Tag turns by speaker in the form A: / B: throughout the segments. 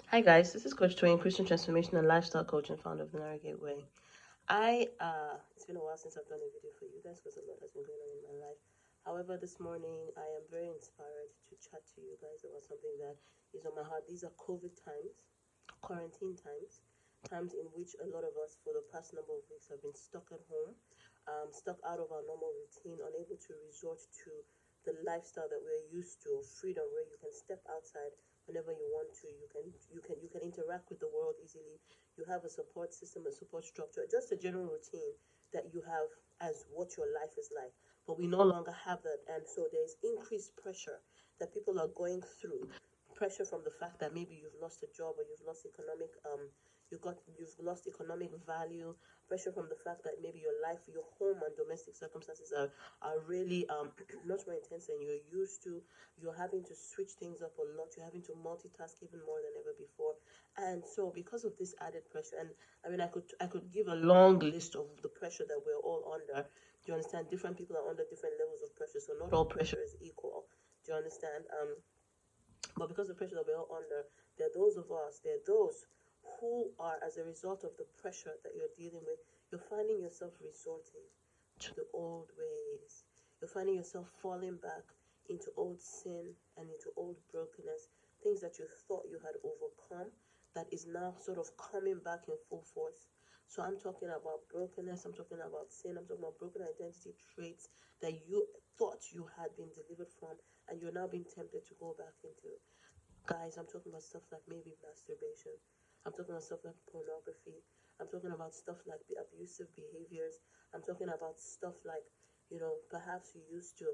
A: Hi guys, this is Coach Toyin, Christian transformation and lifestyle coach and founder of the Narrow Gateway. It's been a while since I've done a video for you guys because a lot has been going on in my life. However, this morning I am very inspired to chat to you guys about something that is on my heart. These are COVID times, quarantine times, times in which a lot of us for the past number of weeks have been stuck at home, stuck out of our normal routine, unable to resort to the lifestyle that we're used to, freedom, where you can step outside whenever you want to. You can interact with the world easily. You have a support system, a support structure, just a general routine that you have as what your life is like. But we no longer have that, and so there's increased pressure that people are going through. Pressure from the fact that maybe you've lost a job or you've lost economic value. Pressure from the fact that maybe your life, your home and domestic circumstances are really much more intense than you're used to. You're having to switch things up a lot. You're having to multitask even more than ever before. And so because of this added pressure, and I mean I could give a long list of the pressure that we're all under. Do you understand? Different people are under different levels of pressure, so not all pressure is equal. Do you understand? But because of the pressure that we're all under, there are those who are, as a result of the pressure that you're dealing with, you're finding yourself resorting to the old ways. You're finding yourself falling back into old sin and into old brokenness, things that you thought you had overcome that is now sort of coming back in full force. So I'm talking about brokenness, I'm talking about sin, I'm talking about broken identity traits that you thought you had been delivered from and you're now being tempted to go back into. Guys, I'm talking about stuff like maybe masturbation. I'm talking about stuff like pornography. I'm talking about stuff like the abusive behaviors. I'm talking about stuff like, perhaps you used to,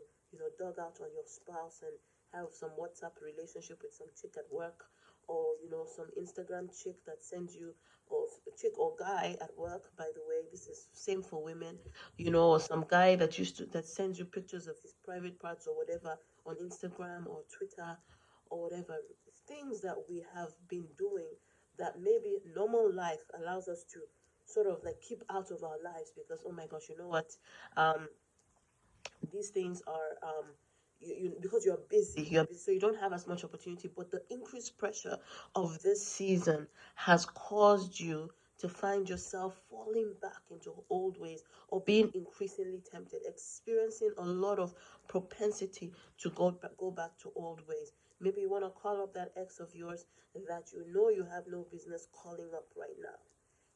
A: dug out on your spouse and have some WhatsApp relationship with some chick at work, or, some Instagram chick that sends you, or chick or guy at work, by the way, this is same for women, or some guy that sends you pictures of his private parts or whatever on Instagram or Twitter or whatever, things that we have been doing that maybe normal life allows us to sort of like keep out of our lives because, oh my gosh, you know what, um these things are because you're busy, so you don't have as much opportunity. But the increased pressure of this season has caused you to find yourself falling back into old ways or being increasingly tempted, experiencing a lot of propensity to go back to old ways. Maybe you want to call up that ex of yours that you have no business calling up right now.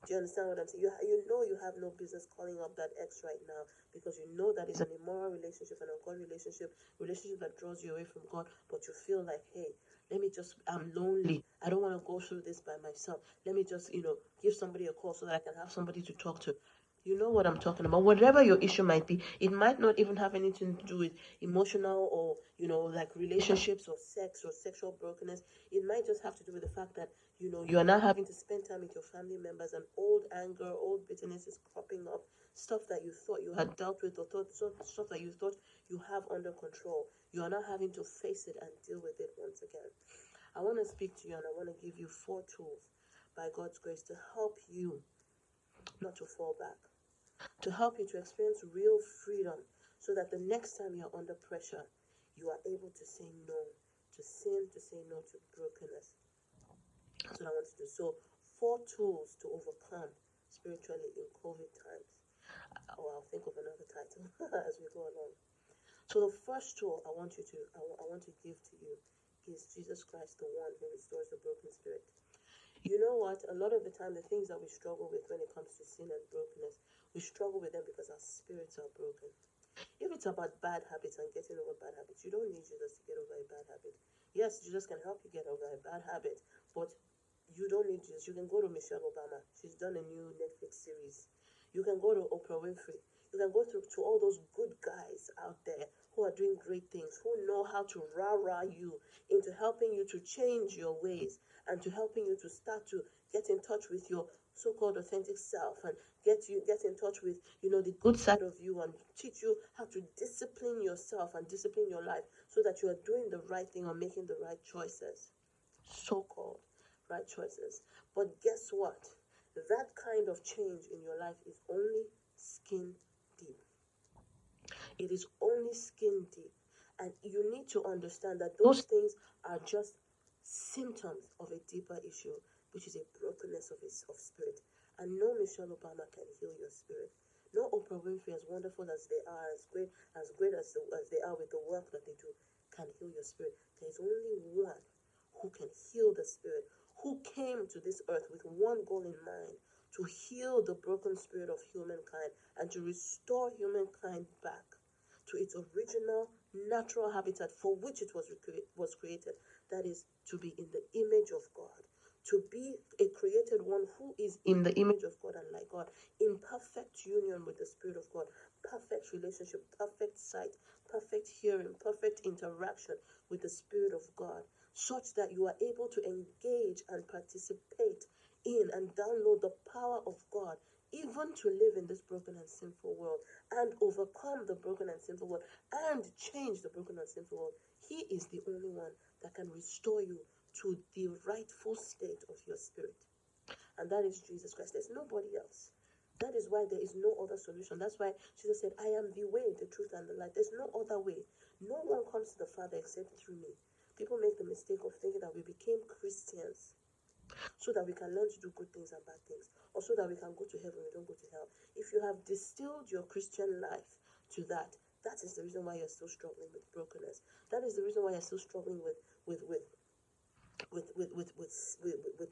A: Do you understand what I'm saying? You have no business calling up that ex right now because you know that it's an immoral relationship, an ungodly relationship that draws you away from God. But you feel like, hey, I'm lonely. I don't want to go through this by myself. Let me just, give somebody a call so that I can have somebody to talk to. You know what I'm talking about. Whatever your issue might be, it might not even have anything to do with emotional or, like relationships or sex or sexual brokenness. It might just have to do with the fact that, you are now having to spend time with your family members and old anger, old bitterness is cropping up, stuff that you thought you had dealt with or stuff that you thought you have under control. You are now having to face it and deal with it once again. I want to speak to you and I want to give you 4 tools by God's grace to help you not to fall back, to help you to experience real freedom so that the next time you're under pressure, you are able to say no to sin, to say no to brokenness. That's what I want to do. So, 4 tools to overcome spiritually in COVID times. I'll think of another title as we go along. So, the first tool I want to give to you is Jesus Christ, the one who restores the broken spirit. You know what? A lot of the time, the things that we struggle with when it comes to sin and brokenness, we struggle with them because our spirits are broken. If it's about bad habits and getting over bad habits, you don't need Jesus to get over a bad habit. Yes, Jesus can help you get over a bad habit, but you don't need Jesus. You can go to Michelle Obama. She's done a new Netflix series. You can go to Oprah Winfrey. You can go to all those good guys out there who are doing great things, who know how to rah-rah you into helping you to change your ways and to helping you to start to get in touch with your so-called authentic self and get in touch with the good side of you and teach you how to discipline yourself and discipline your life so that you are doing the right thing or making the right choices, so-called right choices. But guess what? That kind of change in your life is only skin deep. It is only skin deep. And you need to understand that those things are just symptoms of a deeper issue, which is a brokenness of spirit. And no Michelle Obama can heal your spirit. No Oprah Winfrey, as wonderful as they are, as great as they are with the work that they do, can heal your spirit. There is only one who can heal the spirit, who came to this earth with one goal in mind, to heal the broken spirit of humankind and to restore humankind back to its original natural habitat for which it was created. That is, to be in the image of God, to be a created one who is in the image of God and like God, in perfect union with the Spirit of God, perfect relationship, perfect sight, perfect hearing, perfect interaction with the Spirit of God, such that you are able to engage and participate in and download the power of God, even to live in this broken and sinful world and overcome the broken and sinful world and change the broken and sinful world. He is the only one that can restore you to the rightful state of your spirit. And that is Jesus Christ. There's nobody else. That is why there is no other solution. That's why Jesus said, I am the way, the truth, and the life. There's no other way. No one comes to the Father except through me. People make the mistake of thinking that we became Christians so that we can learn to do good things and bad things, or so that we can go to heaven, we don't go to hell. If you have distilled your Christian life to that, that is the reason why you're still struggling with brokenness. That is the reason why you're still struggling with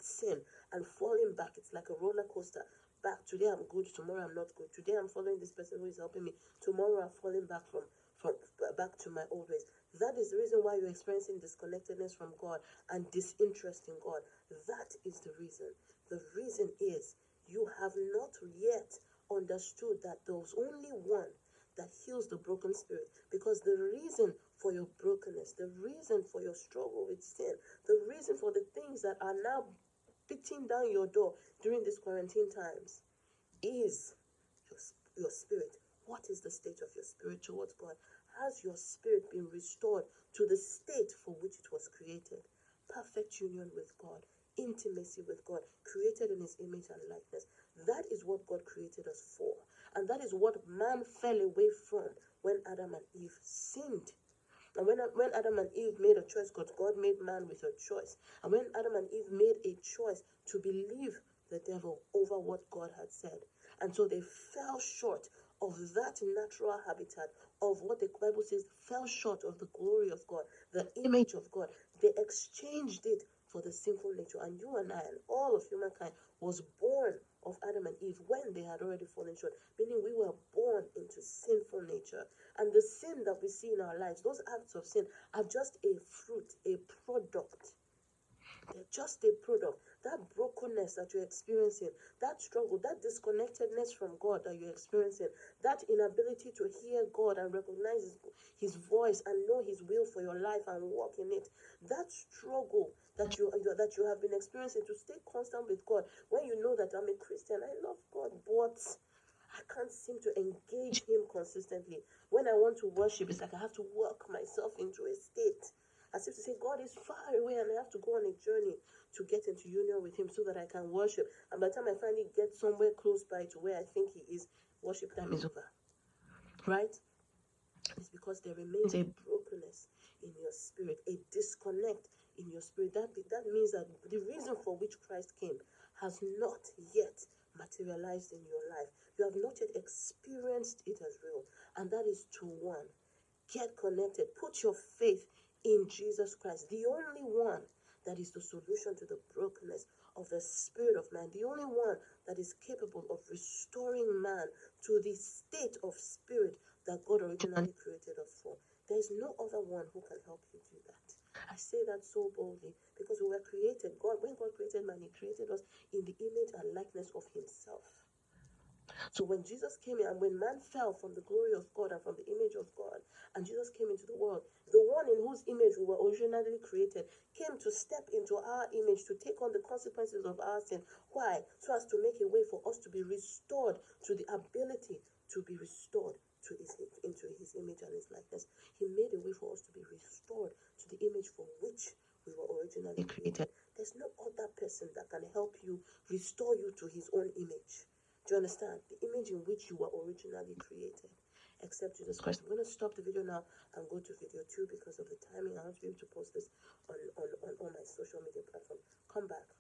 A: sin and falling back. It's like a roller coaster. Back today I'm good, tomorrow I'm not good. Today I'm following this person who is helping me. Tomorrow I'm falling back from back to my old ways. That is the reason why you're experiencing disconnectedness from God and disinterest in God. That is the reason. The reason is you have not yet understood that there's only one that heals the broken spirit. Because the reason for your brokenness, the reason for your struggle with sin, the reason for the things that are now beating down your door during these quarantine times is your spirit. What is the state of your spirit towards God? Has your spirit been restored to the state for which it was created? Perfect union with God, intimacy with God, created in his image and likeness. That is what God created us for. And that is what man fell away from when Adam and Eve sinned. And when Adam and Eve made a choice, God made man with a choice. And when Adam and Eve made a choice to believe the devil over what God had said, and so they fell short of that natural habitat of what the Bible says, fell short of the glory of God, the image of God. They exchanged it for the sinful nature. And you and I and all of humankind was born of Adam and Eve when they had already fallen short, meaning we were born into sinful nature. And the sin that we see in our lives, those acts of sin, are just a fruit, a product. They're just a product. That brokenness that you're experiencing, that struggle, that disconnectedness from God that you're experiencing, that inability to hear God and recognize his voice and know his will for your life and walk in it, that struggle that you have been experiencing to stay constant with God, when you know that I'm a Christian, I love God, but I can't seem to engage him consistently. When I want to worship, it's like I have to work myself into a state as if to say God is far away and I have to go on a journey to get into union with him so that I can worship. And by the time I finally get somewhere close by to where I think he is, worship time is over. Right? It's because there remains a brokenness in your spirit, a disconnect in your spirit. That means that the reason for which Christ came has not yet materialized in your life. You have not yet experienced it as real. And that is to one, get connected. Put your faith in Jesus Christ, the only one that is the solution to the brokenness of the spirit of man, the only one that is capable of restoring man to the state of spirit that God originally created us for. There is no other one who can help you do that. I say that so boldly because we were created. When God created man, he created us in the image and likeness of himself. So when Jesus came in and when man fell from the glory of God and from the image of God, and Jesus came into the world, the one in whose image we were originally created came to step into our image to take on the consequences of our sin. Why? So as to make a way for us to be restored to the ability to be restored into his image and his likeness. He made a way for us to be restored to the image for which we were originally created. There's no other person that can help you restore you to his own image. Do you understand? The image in which you were originally created. accept Jesus Christ. I'm going to stop the video now and go to video 2 because of the timing. I want to be able to post this on all my social media platforms. Come back.